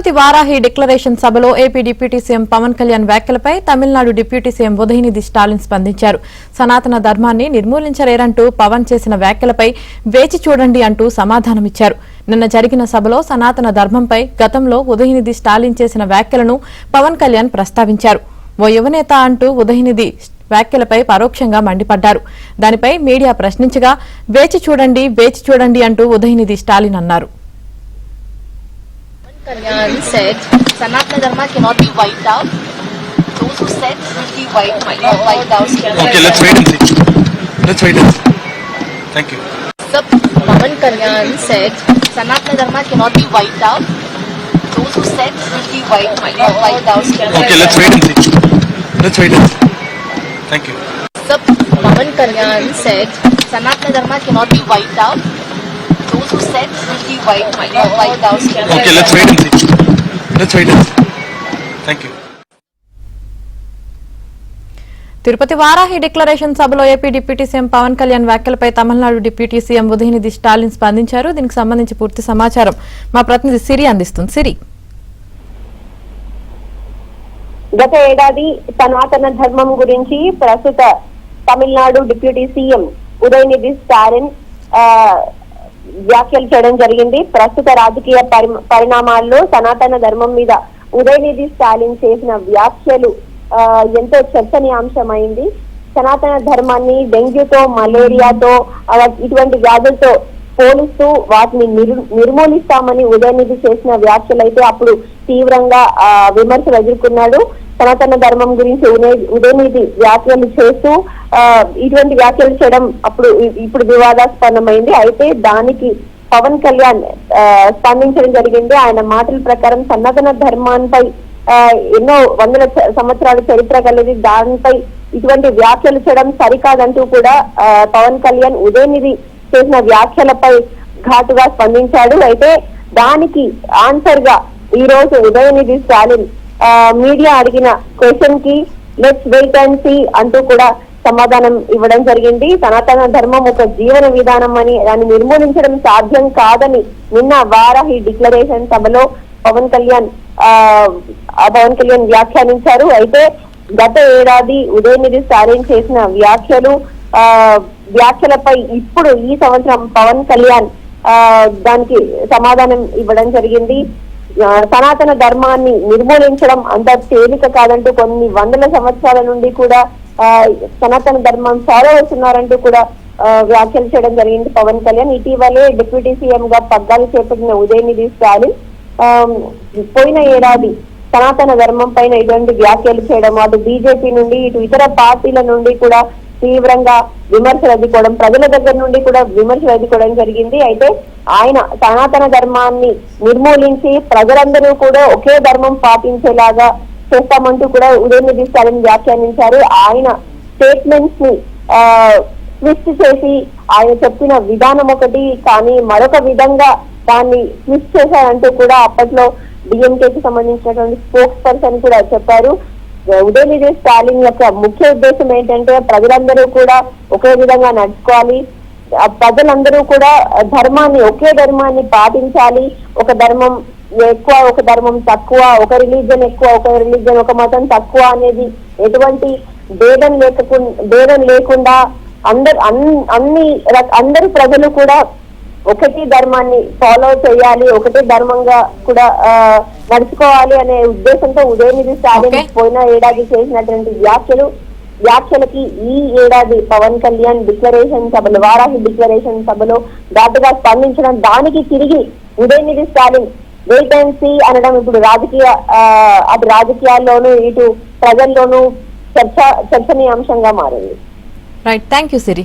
Tirupati Varahi declaration సభలో AP deputy CM Pawan Kalyan వ్యాఖ్యలపై Tamil Nadu deputy CM Udhayanidhi Stalin స్పందించారు. సనాతన ధర్మాన్ని నిర్మూలించలేరంటూ పవన్ చేసిన వ్యాఖ్యలపై వేచి చూడండి అంటూ సమాధానమిచ్చారు. నిన్న జరిగిన సభలో సనాతన ధర్మంపై గతంలో ఉదయనిధి స్టాలిన్ చేసిన వ్యాఖ్యలను పవన్ కళ్యాణ్ ప్రస్తావించారు. ఓ యువనేత అంటూ ఉదయనిధి వ్యాఖ్యలపై పరోక్షంగా మండిపడ్డారు. దానిపై మీడియా ప్రశ్నించగా వేచి చూడండి అంటూ ఉదయనిధి స్టాలిన్ అన్నారు. Kalyan said Sanatana Dharma cannot be wiped out. Those who said will be wiped out. Okay, let's wait and see. Thank you. Sir, Pawan Kalyan said Sanatana Dharma cannot be wiped out. Those who said will be wiped out. Okay, let's wait and see. Thank you. Sir, Pawan Kalyan said Sanatana Dharma cannot be wiped out. Those who said will be wiped out. Okay, let's wait and see. Thank you. Tirupati Varahi declaration సభలో AP deputy CM Pawan Kalyan వ్యాఖ్యలపై Tamil Nadu deputy CM Udhayanidhi Stalin స్పందించారు. దీనికి సంబంధించి పూర్తి సమాచారం మా ప్రతినిధి సిరి అందిస్తుంది. సిరి, గత ఏడాది సనాతన ధర్మం గురించి ప్రస్తుత తమిళనాడు డిప్యూటీ సీఎం ఉదయనిధి స్టాలిన్ వ్యాఖ్యలు చేయడం జరిగింది. ప్రస్తుత రాజకీయ పరిణామాల్లో సనాతన ధర్మం మీద ఉదయనిధి స్టాలిన్ చేసిన వ్యాఖ్యలు ఎంతో చర్చనీయాంశమైంది. సనాతన ధర్మాన్ని డెంగ్యూతో, మలేరియాతో, ఇటువంటి వ్యాధులతో పోలిస్తూ వాటిని నిర్మూలిస్తామని ఉదయనిధి చేసిన వ్యాఖ్యలు అయితే అప్పుడు తీవ్రంగా విమర్శలు ఎదుర్కొన్నాడు. సనాతన ధర్మం గురించి ఉదయనిధి వ్యాఖ్యలు చేస్తూ ఇటువంటి వ్యాఖ్యలు చేయడం ఇప్పుడు వివాదాస్పదమైంది. అయితే దానికి పవన్ కళ్యాణ్ స్పందించడం జరిగింది. ఆయన మాటల ప్రకారం సనాతన ధర్మాన్పై ఎన్నో వందల సంవత్సరాల చరిత్ర కలిగి దానిపై ఇటువంటి వ్యాఖ్యలు చేయడం సరికాదంటూ కూడా పవన్ కళ్యాణ్ ఉదయనిధి చేసిన వ్యాఖ్యలపై ఘాటుగా స్పందించాడు. అయితే దానికి ఆన్సర్ గా ఈ రోజు ఉదయనిధి స్టాలిన్ మీడియా అడిగిన క్వశ్చన్ కి లెట్స్ వెయిట్ అండ్ సీ అంటూ కూడా సమాధానం ఇవ్వడం జరిగింది. సనాతన ధర్మం ఒక జీవన విధానం అని, దాన్ని నిర్మూలించడం సాధ్యం కాదని నిన్న వారాహి డిక్లరేషన్ సభలో పవన్ కళ్యాణ్ వ్యాఖ్యానించారు. అయితే గత ఏడాది ఉదయనిధి స్టాలిన్ చేసిన వ్యాఖ్యలపై ఇప్పుడు ఈ సంవత్సరం పవన్ కళ్యాణ్ దానికి సమాధానం ఇవ్వడం జరిగింది. సనాతన ధర్మాన్ని నిర్మూలించడం అంత తేలిక కాదంటూ, కొన్ని వందల సంవత్సరాల నుండి కూడా సనాతన ధర్మం ఫాలో అవుతున్నారంటూ కూడా వ్యాఖ్యలు చేయడం జరిగింది పవన్ కళ్యాణ్. ఇటీవలే డిప్యూటీ సీఎం గా పగ్గాలు చేపట్టిన ఉదయనిధి స్టాలిన్ పోయిన ఏడాది సనాతన ధర్మం పైన ఇటువంటి వ్యాఖ్యలు చేయడం, అటు బీజేపీ నుండి ఇటు ఇతర పార్టీల నుండి కూడా తీవ్రంగా విమర్శలు ఎదుర్కోవడం, ప్రజల దగ్గర నుండి కూడా విమర్శలు ఎదుర్కోవడం జరిగింది. అయితే ఆయన సనాతన ధర్మాన్ని నిర్మూలించి ప్రజలందరూ కూడా ఒకే ధర్మం పాటించేలాగా చేస్తామంటూ కూడా ఉదయనిధి స్టాలిన్ వ్యాఖ్యానించారు. ఆయన స్టేట్మెంట్స్ ని ట్విస్ట్ చేసి ఆయన చెప్పిన విధానం ఒకటి కానీ మరొక విధంగా దాన్ని ట్విస్ట్ చేశారంటూ కూడా అప్పట్లో డిఎంకేకి సంబంధించినటువంటి స్పోక్స్ పర్సన్ కూడా చెప్పారు. ఉదయనిధి స్టాలిన్ యొక్క ముఖ్య ఉద్దేశం ఏంటంటే ప్రజలందరూ కూడా ఒకే విధంగా నడుచుకోవాలి, ప్రజలందరూ కూడా ఒకే ధర్మాన్ని పాటించాలి, ఒక ధర్మం ఎక్కువ ఒక ధర్మం తక్కువ, ఒక రిలీజియన్ ఎక్కువ ఒక రిలీజియన్ ఒక మతం తక్కువ అనేది ఎటువంటి భేదం లేకుండా అందరు ప్రజలు కూడా ఒకటి ధర్మాన్ని ఫాలో చేయాలి, ఒకటే ధర్మంగా కూడా నడుచుకోవాలి అనే ఉద్దేశంతో ఉదయనిధి స్టాలిన్ పోయిన ఏడాది చేసినటువంటి వ్యాఖ్యలకి ఈ ఏడాది పవన్ కళ్యాణ్ వారాహి డిక్లరేషన్ సభలో ఘాటుగా స్పందించడం, దానికి తిరిగి Udhayanidhi Stalin wait and see అనడం ఇప్పుడు అటు రాజకీయాల్లోనూ ఇటు ప్రజల్లోనూ చర్చనీయాంశంగా మారింది. Right, thank you Siri.